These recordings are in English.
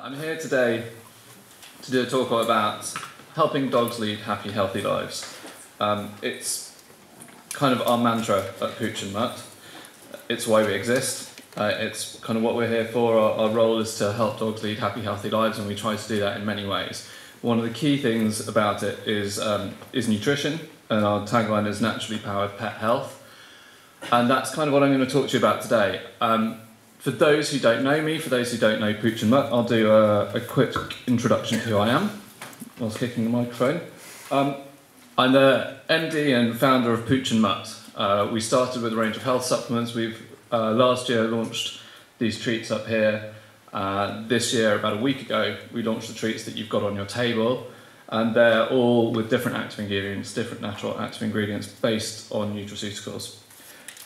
I'm here today to do a talk about helping dogs lead happy, healthy lives. It's kind of our mantra at Pooch and Mutt. It's why we exist. It's kind of what we're here for. Our role is to help dogs lead happy, healthy lives, and we try to do that in many ways. One of the key things about it is nutrition, and our tagline is naturally powered pet health. And that's kind of what I'm going to talk to you about today. For those who don't know me, for those who don't know Pooch and Mutt, I'll do a quick introduction to who I am whilst kicking the microphone. I'm the MD and founder of Pooch and Mutt. We started with a range of health supplements. We've last year launched these treats up here. This year, about a week ago, we launched the treats that you've got on your table, and they're all with different active ingredients, different natural active ingredients based on nutraceuticals.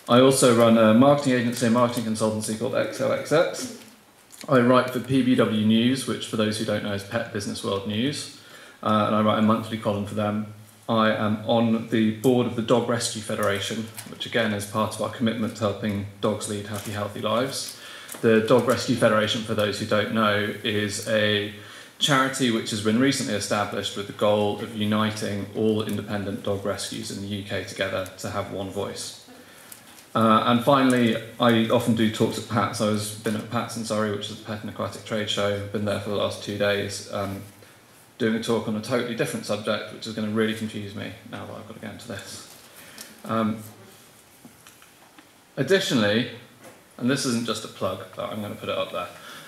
I also run a marketing agency and marketing consultancy called XOXX. I write for PBW News, which for those who don't know is Pet Business World News, and I write a monthly column for them. I am on the board of the Dog Rescue Federation, which again is part of our commitment to helping dogs lead happy, healthy lives. The Dog Rescue Federation, for those who don't know, is a charity which has been recently established with the goal of uniting all independent dog rescues in the UK together to have one voice. And finally, I often do talks at PATS. I've been at PATS in Surrey, which is a pet and aquatic trade show. I've been there for the last 2 days, doing a talk on a totally different subject, which is going to really confuse me now that I've got to get into this. Additionally, and this isn't just a plug, but I'm going to put it up there,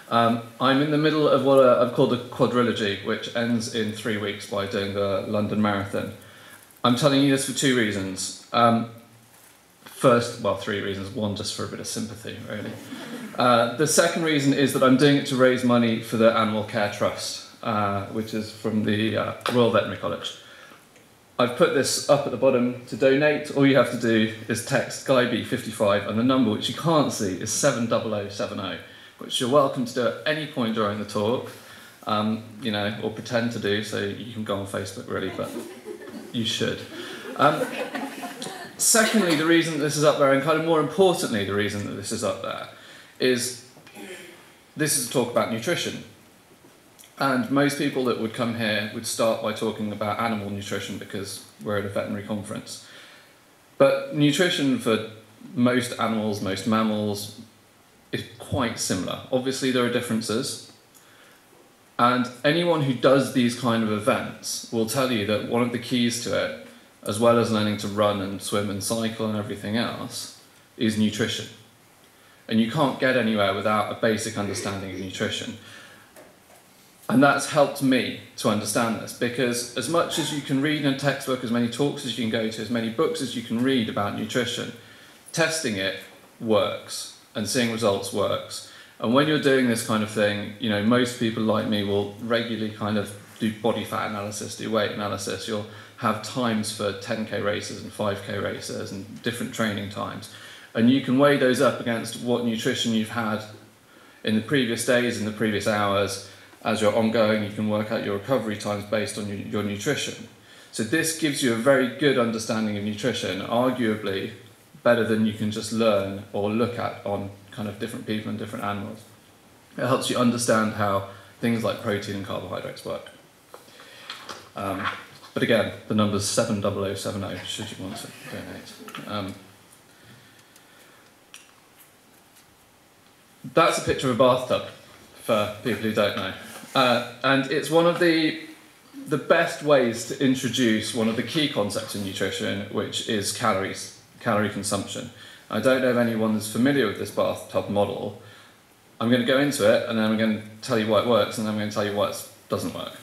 I'm in the middle of what I've called a quadrilogy, which ends in 3 weeks by doing the London Marathon. I'm telling you this for 2 reasons. First, well, 3 reasons. One, just for a bit of sympathy, really. The second reason is that I'm doing it to raise money for the Animal Care Trust, which is from the Royal Veterinary College. I've put this up at the bottom to donate. All you have to do is text GuyB55, and the number, which you can't see, is 70070, which you're welcome to do at any point during the talk, you know, or pretend to do, so you can go on Facebook, really, but you should. Secondly, the reason this is up there, and kind of more importantly, the reason that this is up there, is this is a talk about nutrition. And most people that would come here would start by talking about animal nutrition because we're at a veterinary conference. But nutrition for most animals, most mammals, is quite similar. Obviously, there are differences. And anyone who does these kind of events will tell you that one of the keys to it, as well as learning to run and swim and cycle and everything else, is nutrition. And you can't get anywhere without a basic understanding of nutrition. And that's helped me to understand this, because as much as you can read in a textbook, as many talks as you can go to, as many books as you can read about nutrition, testing it works, and seeing results works. And when you're doing this kind of thing, you know, most people like me will regularly kind of do body fat analysis, do weight analysis. You'll have times for 10k races and 5k races and different training times. And you can weigh those up against what nutrition you've had in the previous days, in the previous hours. As you're ongoing, you can work out your recovery times based on your nutrition. So this gives you a very good understanding of nutrition, arguably better than you can just learn or look at on kind of different people and different animals. It helps you understand how things like protein and carbohydrates work. But again, the number's 70070, should you want to donate. That's a picture of a bathtub, for people who don't know. And it's one of the best ways to introduce one of the key concepts in nutrition, which is calories, calorie consumption. I don't know if anyone is familiar with this bathtub model. I'm going to go into it, and then I'm going to tell you why it works, and then I'm going to tell you why it doesn't work.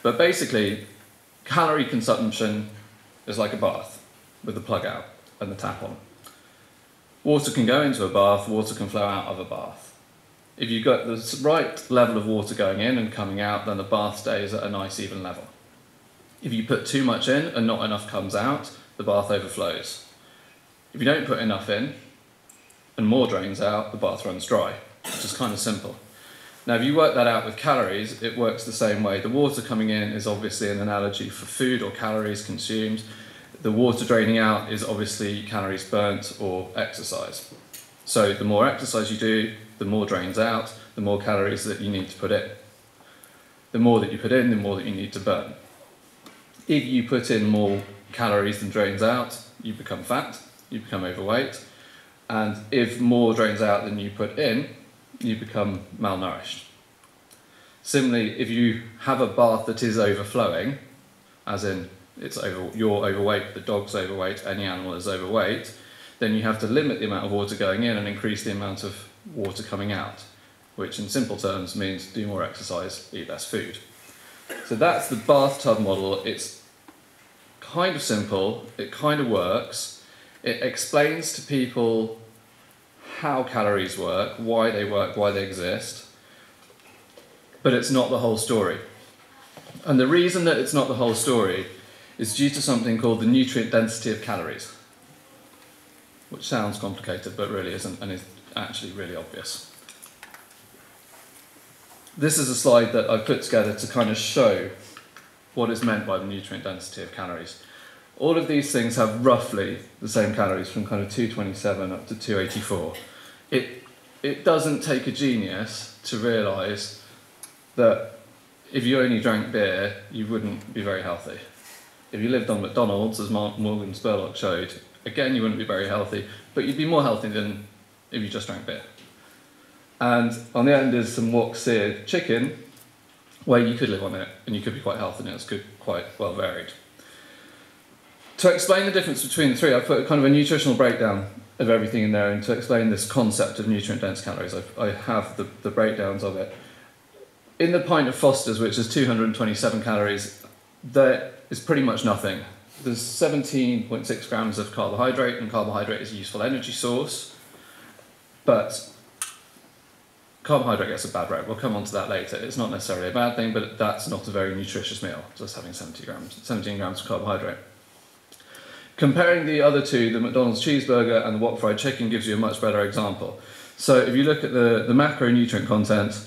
But basically, calorie consumption is like a bath with the plug out and the tap on. Water can go into a bath, water can flow out of a bath. If you've got the right level of water going in and coming out, then the bath stays at a nice even level. If you put too much in and not enough comes out, the bath overflows. If you don't put enough in and more drains out, the bath runs dry, which is kind of simple. Now, if you work that out with calories, it works the same way. The water coming in is obviously an analogy for food or calories consumed. The water draining out is obviously calories burnt or exercise. So the more exercise you do, the more drains out, the more calories that you need to put in. The more that you put in, the more that you need to burn. If you put in more calories than drains out, you become fat, you become overweight, and if more drains out than you put in, you become malnourished. Similarly, if you have a bath that is overflowing, as in you're overweight, the dog's overweight, any animal is overweight, then you have to limit the amount of water going in and increase the amount of water coming out, which in simple terms means do more exercise, eat less food. So that's the bathtub model. It's kind of simple, it kind of works, it explains to people how calories work, why they exist, but it's not the whole story. And the reason that it's not the whole story is due to something called the nutrient density of calories, which sounds complicated but really isn't, and is actually really obvious. This is a slide that I've put together to kind of show what is meant by the nutrient density of calories. All of these things have roughly the same calories, from kind of 227 up to 284. It doesn't take a genius to realise that if you only drank beer, you wouldn't be very healthy. If you lived on McDonald's, as Morgan Spurlock showed, again, you wouldn't be very healthy, but you'd be more healthy than if you just drank beer. And on the end is some wok-seared chicken, where you could live on it, and you could be quite healthy, and it's quite well varied. To explain the difference between the three, I've put kind of a nutritional breakdown of everything in there, and to explain this concept of nutrient-dense calories, I have the breakdowns of it. In the pint of Foster's, which is 227 calories, there is pretty much nothing. There's 17.6 grams of carbohydrate, and carbohydrate is a useful energy source, but carbohydrate gets a bad rep. We'll come on to that later. It's not necessarily a bad thing, but that's not a very nutritious meal, just having 17 grams of carbohydrate. Comparing the other two, the McDonald's cheeseburger and the wok fried chicken, gives you a much better example. So if you look at the macronutrient content,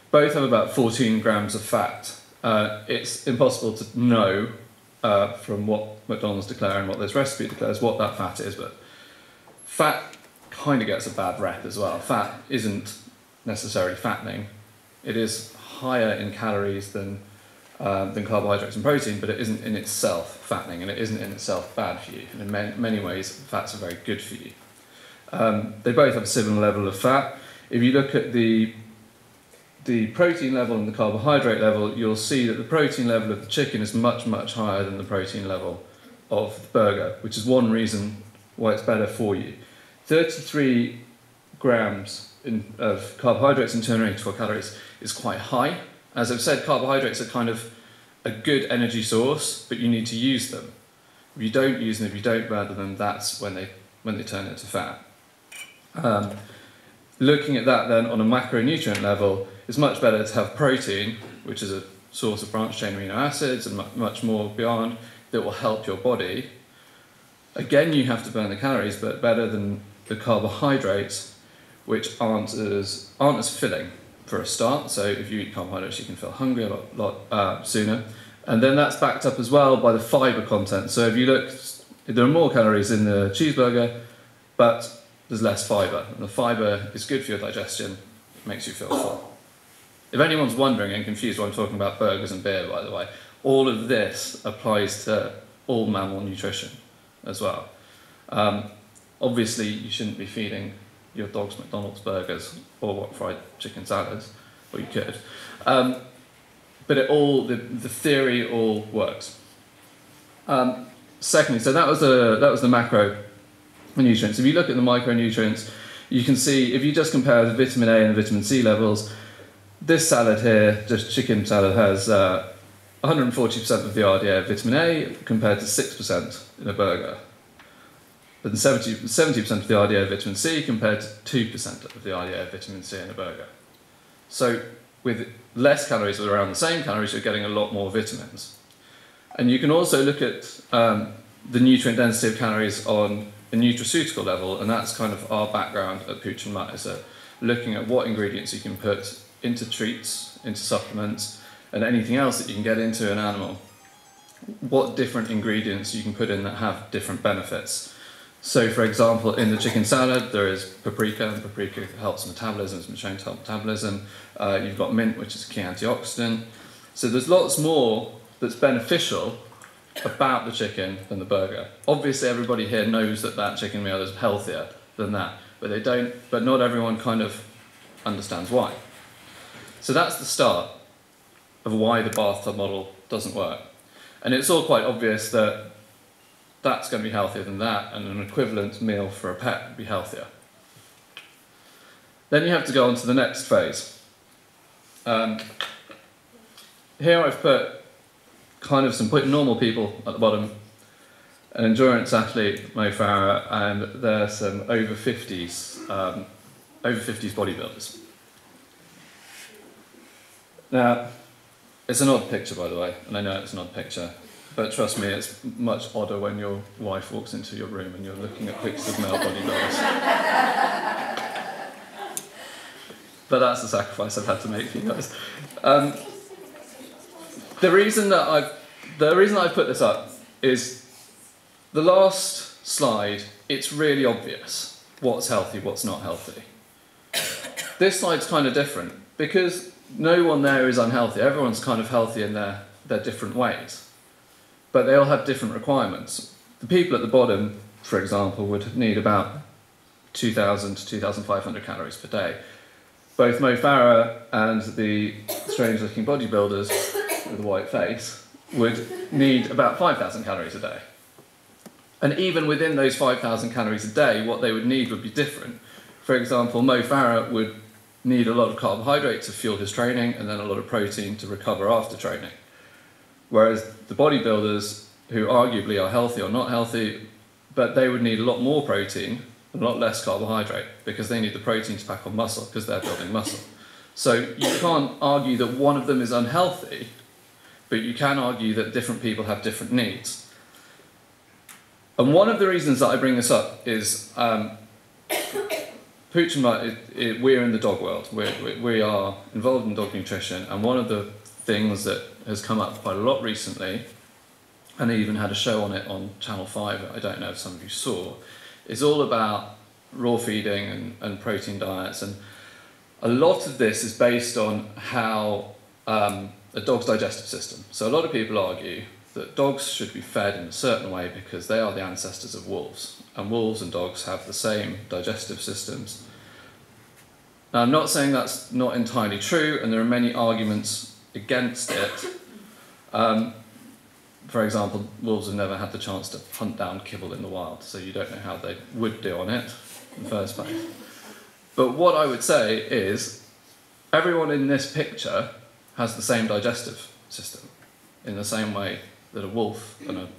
both have about 14 grams of fat. It's impossible to know from what McDonald's declare and what this recipe declares what that fat is, but fat kind of gets a bad rep as well. Fat isn't necessarily fattening. It is higher in calories than carbohydrates and protein, but it isn't in itself fattening, and it isn't in itself bad for you. And in many ways, fats are very good for you. They both have a similar level of fat. If you look at the protein level and the carbohydrate level, you'll see that the protein level of the chicken is much, much higher than the protein level of the burger, which is one reason why it's better for you. 33 grams of carbohydrates and 284 calories is quite high. As I've said, carbohydrates are kind of a good energy source, but you need to use them. If you don't use them, if you don't burn them, that's when they turn into fat. Looking at that then on a macronutrient level, it's much better to have protein, which is a source of branched chain amino acids and much more beyond, that will help your body. Again, you have to burn the calories, but better than the carbohydrates, which aren't as filling for a start. So if you eat carbohydrates, you can feel hungry a lot sooner. And then that's backed up as well by the fibre content. So if you look, there are more calories in the cheeseburger, but there's less fibre. And the fibre is good for your digestion, it makes you feel full. If anyone's wondering and confused why I'm talking about burgers and beer, by the way, all of this applies to all mammal nutrition as well. Obviously, you shouldn't be feeding your dog's McDonald's burgers or wok fried chicken salads, or you could. But the theory all works. Secondly, so that was the macro nutrients. If you look at the micronutrients, you can see if you just compare the vitamin A and the vitamin C levels, this salad here, just chicken salad, has 140% of the RDA of vitamin A compared to 6% in a burger. But 70% of the RDA of vitamin C compared to 2% of the RDA of vitamin C in a burger. So with less calories or around the same calories, you're getting a lot more vitamins. And you can also look at the nutrient density of calories on a nutraceutical level, and that's kind of our background at Pooch and Mutt, is looking at what ingredients you can put into treats, into supplements, and anything else that you can get into an animal. What different ingredients you can put in that have different benefits. So, for example, in the chicken salad, there is paprika, and paprika helps metabolism, it's been shown to help metabolism. You've got mint, which is a key antioxidant. So there's lots more that's beneficial about the chicken than the burger. Obviously, everybody here knows that that chicken meal is healthier than that, but they don't. But not everyone kind of understands why. So that's the start of why the bathtub model doesn't work. And it's all quite obvious that that's going to be healthier than that, and an equivalent meal for a pet would be healthier. Then you have to go on to the next phase. Here I've put kind of some normal people at the bottom, an endurance athlete, Mo Farah, and there's some over 50s bodybuilders. Now, it's an odd picture, by the way, and I know it's an odd picture, but trust me, it's much odder when your wife walks into your room and you're looking at pictures of male bodybuilders. But that's the sacrifice I've had to make for you guys. The reason that I've put this up is the last slide. It's really obvious what's healthy, what's not healthy. This slide's kind of different because no one there is unhealthy. Everyone's kind of healthy in their different ways, but they all have different requirements. The people at the bottom, for example, would need about 2,000 to 2,500 calories per day. Both Mo Farah and the strange-looking bodybuilders with a white face would need about 5,000 calories a day. And even within those 5,000 calories a day, what they would need would be different. For example, Mo Farah would need a lot of carbohydrate to fuel his training and then a lot of protein to recover after training. Whereas the bodybuilders, who arguably are healthy or not healthy, but they would need a lot more protein and a lot less carbohydrate because they need the protein to pack on muscle because they're building muscle. So you can't argue that one of them is unhealthy, but you can argue that different people have different needs. And one of the reasons that I bring this up is Pooch and Mutt, we're in the dog world. We are involved in dog nutrition, and one of the things that has come up quite a lot recently, and they even had a show on it on Channel 5, I don't know if some of you saw, is all about raw feeding and protein diets. And a lot of this is based on how a dog's digestive system. So a lot of people argue that dogs should be fed in a certain way because they are the ancestors of wolves, and wolves and dogs have the same digestive systems. Now, I'm not saying that's not entirely true, and there are many arguments against it. For example, wolves have never had the chance to hunt down kibble in the wild, so you don't know how they would do on it in the first place. But what I would say is everyone in this picture has the same digestive system, in the same way that a wolf and a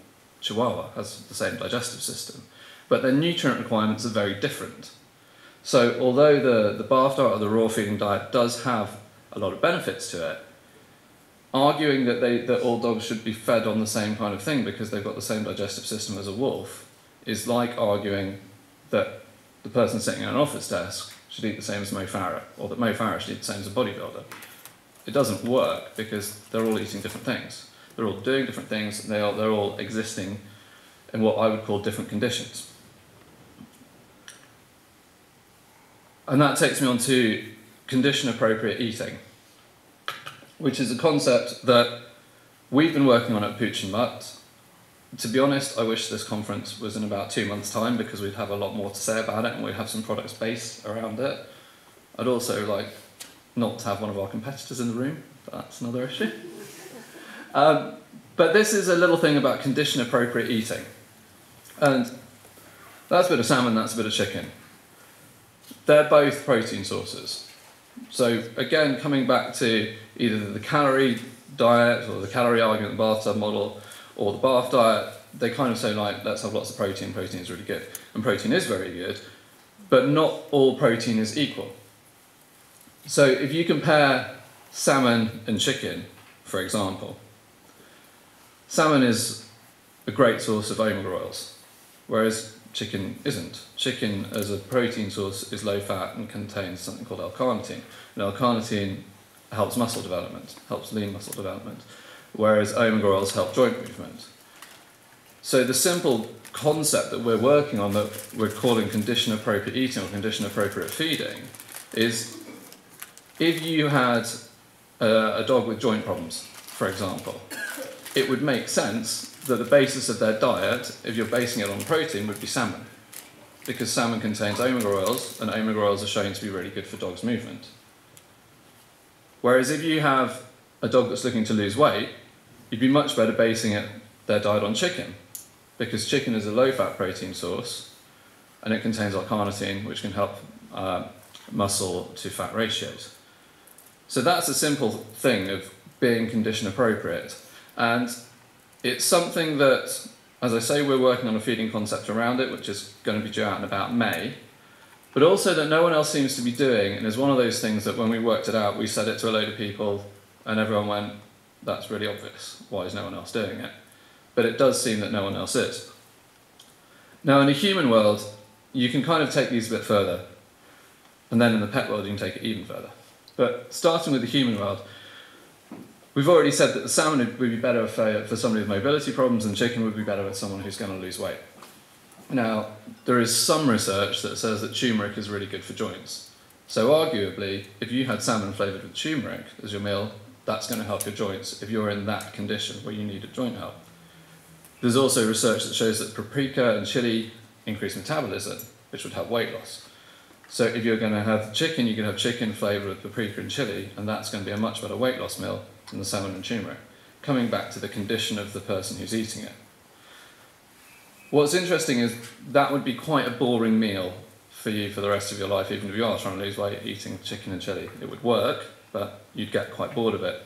chihuahua has the same digestive system. But their nutrient requirements are very different. So although the bath diet or the raw feeding diet does have a lot of benefits to it, arguing that all dogs should be fed on the same kind of thing because they've got the same digestive system as a wolf is like arguing that the person sitting at an office desk should eat the same as Mo Farah, or that Mo Farah should eat the same as a bodybuilder. It doesn't work because they're all eating different things. They're all doing different things, and they're all existing in what I would call different conditions. And that takes me on to condition-appropriate eating, which is a concept that we've been working on at Pooch and Mutt. To be honest, I wish this conference was in about 2 months' time because we'd have a lot more to say about it and we'd have some products based around it. I'd also like not to have one of our competitors in the room, but that's another issue. But this is a little thing about condition-appropriate eating. And that's a bit of salmon, that's a bit of chicken. They're both protein sources. So again, coming back to either the calorie diet or the calorie argument, the bathtub model, or the bath diet, they kind of say, like, let's have lots of protein. Protein is really good. And protein is very good, but not all protein is equal. So if you compare salmon and chicken, for example, salmon is a great source of omega oils, whereas chicken isn't. Chicken as a protein source is low fat and contains something called L-carnitine. And L-carnitine helps muscle development, helps lean muscle development, whereas omega oils help joint movement. So the simple concept that we're working on, that we're calling condition appropriate eating or condition appropriate feeding, is if you had a dog with joint problems, for example, it would make sense that the basis of their diet, if you're basing it on protein, would be salmon, because salmon contains omega oils, and omega oils are shown to be really good for dogs' movement. Whereas if you have a dog that's looking to lose weight, you'd be much better basing their diet on chicken, because chicken is a low-fat protein source, and it contains L-carnitine, which can help muscle to fat ratios. So that's a simple thing of being condition appropriate. And it's something that, as I say, we're working on a feeding concept around it, which is going to be due out in about May, but also that no one else seems to be doing, and is one of those things that when we worked it out, we said it to a load of people, and everyone went, that's really obvious, why is no one else doing it? But it does seem that no one else is. Now, in the human world, you can kind of take these a bit further, and then in the pet world, you can take it even further. But starting with the human world, we've already said that the salmon would be better for somebody with mobility problems, and chicken would be better with someone who's going to lose weight. Now, there is some research that says that turmeric is really good for joints. So arguably, if you had salmon flavoured with turmeric as your meal, that's going to help your joints if you're in that condition where you need a joint help. There's also research that shows that paprika and chili increase metabolism, which would help weight loss. So if you're going to have chicken, you can have chicken flavoured with paprika and chili, and that's going to be a much better weight loss meal than the salmon and turmeric, coming back to the condition of the person who's eating it. What's interesting is that would be quite a boring meal for you for the rest of your life, even if you are trying to lose weight eating chicken and chili. It would work, but you'd get quite bored of it.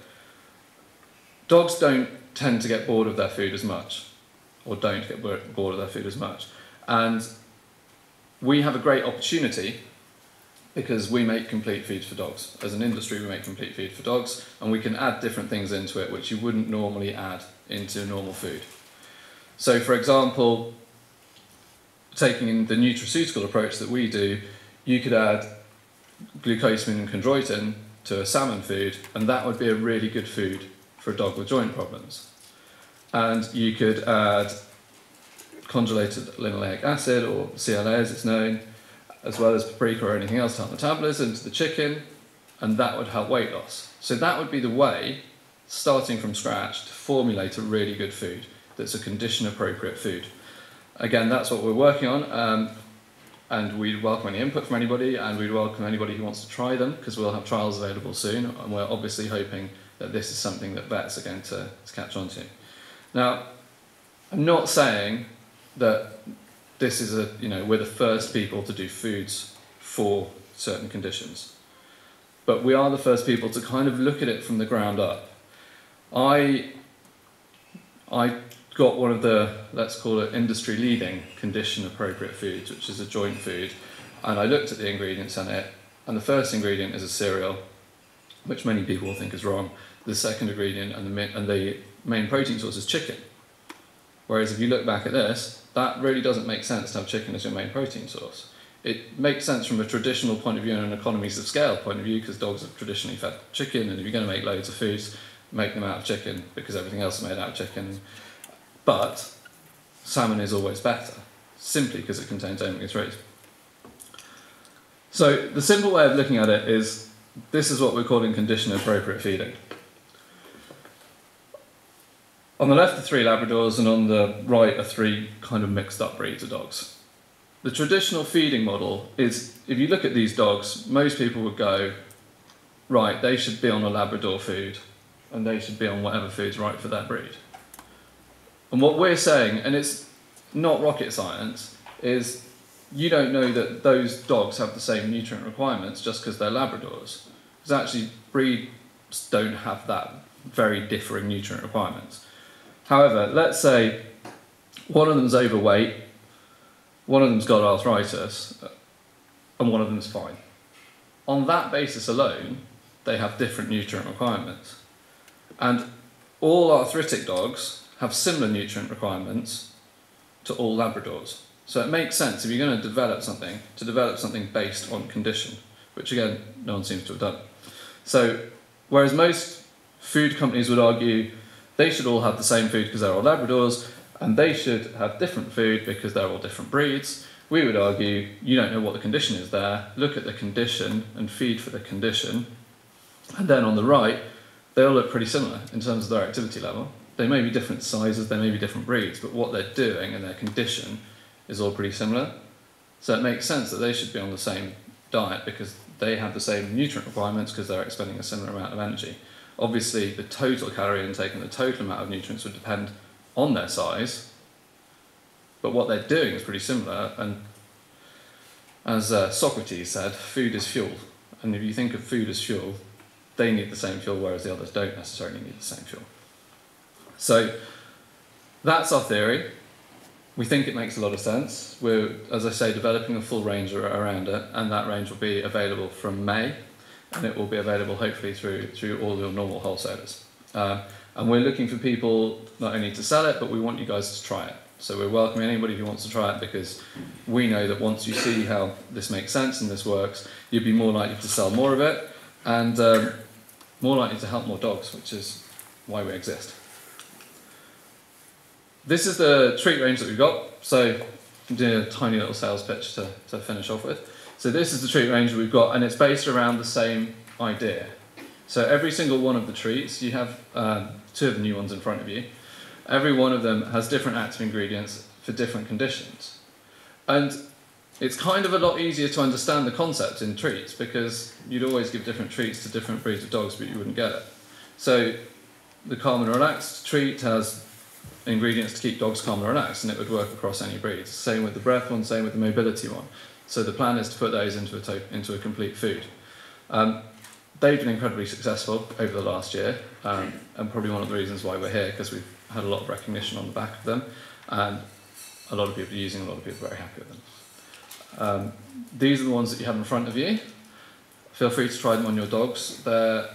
Dogs don't tend to get bored of their food as much, or don't get bored of their food as much. And we have a great opportunity because we make complete feed for dogs. As an industry, we make complete feed for dogs, and we can add different things into it which you wouldn't normally add into normal food. So, for example, taking the nutraceutical approach that we do, you could add glucosamine and chondroitin to a salmon food, and that would be a really good food for a dog with joint problems. And you could add conjugated linoleic acid, or CLA as it's known, as well as paprika or anything else to help metabolism, to the chicken, and that would help weight loss. So that would be the way, starting from scratch, to formulate a really good food that's a condition-appropriate food. Again, that's what we're working on, and we'd welcome any input from anybody, and we'd welcome anybody who wants to try them, because we'll have trials available soon, and we're obviously hoping that this is something that vets are going to catch on to. Now, I'm not saying that this is we're the first people to do foods for certain conditions, but we are the first people to kind of look at it from the ground up. I got one of the, let's call it, industry-leading condition-appropriate foods, which is a joint food, and I looked at the ingredients in it, and the first ingredient is a cereal, which many people will think is wrong. The second ingredient and the main protein source is chicken. Whereas if you look back at this, that really doesn't make sense to have chicken as your main protein source. It makes sense from a traditional point of view and an economies of scale point of view, because dogs have traditionally fed chicken, and if you're going to make loads of foods, make them out of chicken, because everything else is made out of chicken. But salmon is always better, simply because it contains omega-3s. So the simple way of looking at it is, this is what we're calling condition-appropriate feeding. On the left are 3 Labradors, and on the right are 3 kind of mixed up breeds of dogs. The traditional feeding model is, if you look at these dogs, most people would go, right, they should be on a Labrador food, and they should be on whatever food's right for their breed. And what we're saying, and it's not rocket science, is you don't know that those dogs have the same nutrient requirements just because they're Labradors. Because actually, breeds don't have that very differing nutrient requirements. However, let's say one of them's overweight, one of them's got arthritis, and one of them's fine. On that basis alone, they have different nutrient requirements. And all arthritic dogs have similar nutrient requirements to all Labradors. So it makes sense, if you're going to develop something based on condition, which again, no one seems to have done. So, whereas most food companies would argue they should all have the same food because they're all Labradors, and they should have different food because they're all different breeds. We would argue you don't know what the condition is there, look at the condition and feed for the condition, and then on the right they all look pretty similar in terms of their activity level. They may be different sizes, they may be different breeds, but what they're doing and their condition is all pretty similar. So it makes sense that they should be on the same diet because they have the same nutrient requirements because they're expending a similar amount of energy. Obviously, the total calorie intake and the total amount of nutrients would depend on their size, but what they're doing is pretty similar. And as Socrates said, food is fuel. And if you think of food as fuel, they need the same fuel, whereas the others don't necessarily need the same fuel. So that's our theory. We think it makes a lot of sense. We're, as I say, developing a full range around it, and that range will be available from May, and it will be available hopefully through all your normal wholesalers. And we're looking for people not only to sell it, but we want you guys to try it. So we're welcoming anybody who wants to try it because we know that once you see how this makes sense and this works, you'd be more likely to sell more of it and more likely to help more dogs, which is why we exist. This is the treat range that we've got. So I'm doing a tiny little sales pitch to finish off with. So this is the treat range that we've got, and it's based around the same idea. So every single one of the treats, you have 2 of the new ones in front of you. Every one of them has different active ingredients for different conditions. And it's kind of a lot easier to understand the concept in treats because you'd always give different treats to different breeds of dogs, but you wouldn't get it. So the Calm and Relaxed treat has ingredients to keep dogs calm and relaxed, and it would work across any breeds. Same with the breath one, same with the mobility one. So the plan is to put those into a complete food. They've been incredibly successful over the last year, and probably one of the reasons why we're here, because we've had a lot of recognition on the back of them, and a lot of people are using, a lot of people are very happy with them. These are the ones that you have in front of you. Feel free to try them on your dogs. The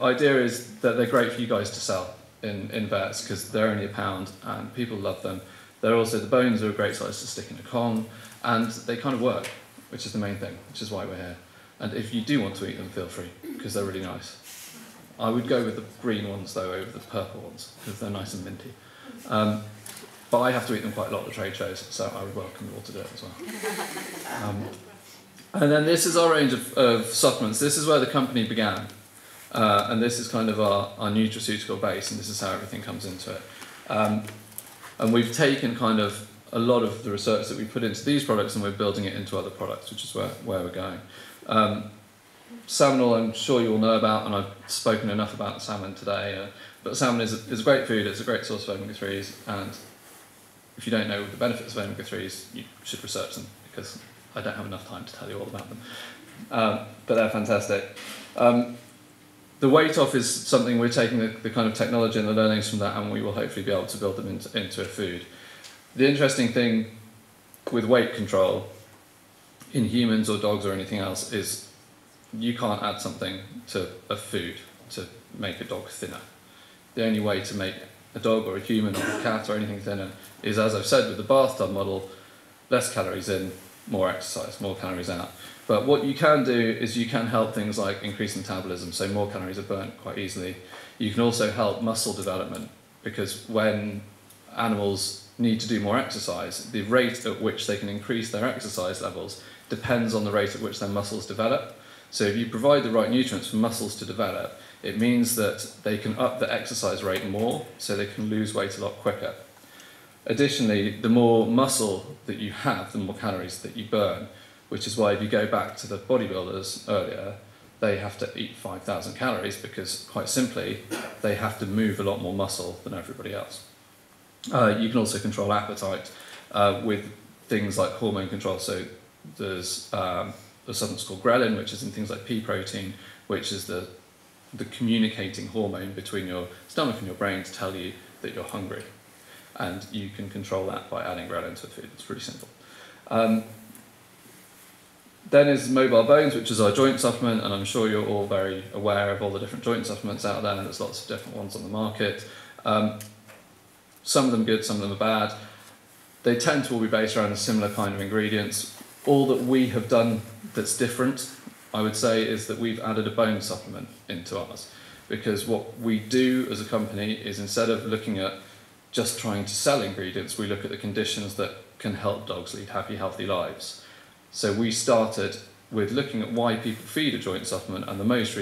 idea is that they're great for you guys to sell in vets because they're only £1 and people love them. They're also, the bones are a great size to stick in a Kong, and they kind of work, which is the main thing, which is why we're here. And if you do want to eat them, feel free, because they're really nice. I would go with the green ones though over the purple ones because they're nice and minty. But I have to eat them quite a lot at the trade shows, so I would welcome you all to do it as well. And then this is our range of supplements. This is where the company began. And this is kind of our nutraceutical base, and this is how everything comes into it. And we've taken kind of a lot of the research that we put into these products and we're building it into other products, which is where we're going. Salmonal, I'm sure you all know about, and I've spoken enough about salmon today, but salmon is a great food, it's a great source of omega-3s, and if you don't know the benefits of omega-3s, you should research them, because I don't have enough time to tell you all about them. But they're fantastic. The weight off is something we're taking the kind of technology and the learnings from that, and we will hopefully be able to build them into a food. The interesting thing with weight control in humans or dogs or anything else is you can't add something to a food to make a dog thinner. The only way to make a dog or a human or a cat or anything thinner is, as I've said with the bathtub model, less calories in, more exercise, more calories out. But what you can do is you can help things like increase metabolism, so more calories are burnt quite easily. You can also help muscle development, because when animals need to do more exercise, the rate at which they can increase their exercise levels depends on the rate at which their muscles develop. So if you provide the right nutrients for muscles to develop, it means that they can up the exercise rate more, so they can lose weight a lot quicker. Additionally, the more muscle that you have, the more calories that you burn, which is why if you go back to the bodybuilders earlier, they have to eat 5,000 calories because, quite simply, they have to move a lot more muscle than everybody else. You can also control appetite with things like hormone control. So there's something called ghrelin, which is in things like pea protein, which is the communicating hormone between your stomach and your brain to tell you that you're hungry. And you can control that by adding ghrelin to the food. It's pretty simple. Then is Mobile Bones, which is our joint supplement, and I'm sure you're all very aware of all the different joint supplements out there, and there's lots of different ones on the market. Some of them good, some of them are bad. They tend to all be based around a similar kind of ingredients. All that we have done that's different, I would say, is that we've added a bone supplement into ours. Because what we do as a company is, instead of looking at just trying to sell ingredients. We look at the conditions that can help dogs lead happy, healthy lives. So we started with looking at why people feed a joint supplement, and the most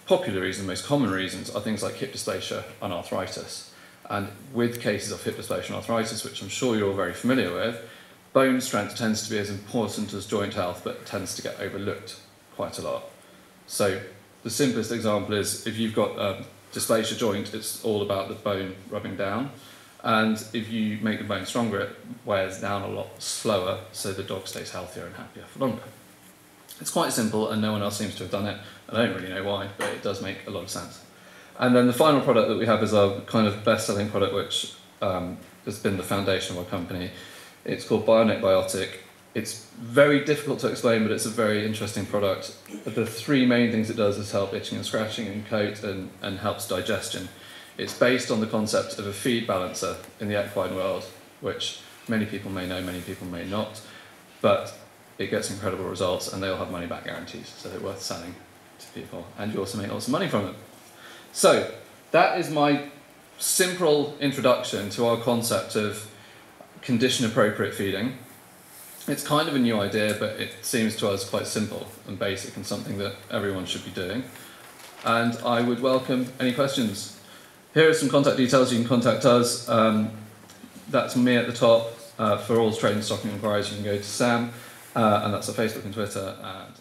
popular reason, most common reasons are things like hip dysplasia and arthritis. And with cases of hip dysplasia and arthritis, which I'm sure you're all very familiar with, bone strength tends to be as important as joint health, but tends to get overlooked quite a lot. So the simplest example is if you've got a dysplasia joint, it's all about the bone rubbing down. And if you make the bone stronger, it wears down a lot slower, so the dog stays healthier and happier for longer. It's quite simple, and no one else seems to have done it. I don't really know why, but it does make a lot of sense. And then the final product that we have is our kind of best-selling product, which has been the foundation of our company. It's called Bionic Biotic. It's very difficult to explain, but it's a very interesting product. The three main things it does is help itching and scratching and coat, and helps digestion. It's based on the concept of a feed balancer in the equine world, which many people may know, many people may not, but it gets incredible results, and they all have money back guarantees, so they're worth selling to people, and you also make lots of money from them. So that is my simple introduction to our concept of condition appropriate feeding. It's kind of a new idea, but it seems to us quite simple and basic, and something that everyone should be doing. And I would welcome any questions. Here are some contact details. You can contact us. That's me at the top. For all trade and stocking inquiries, you can go to Sam, and that's our Facebook and Twitter. And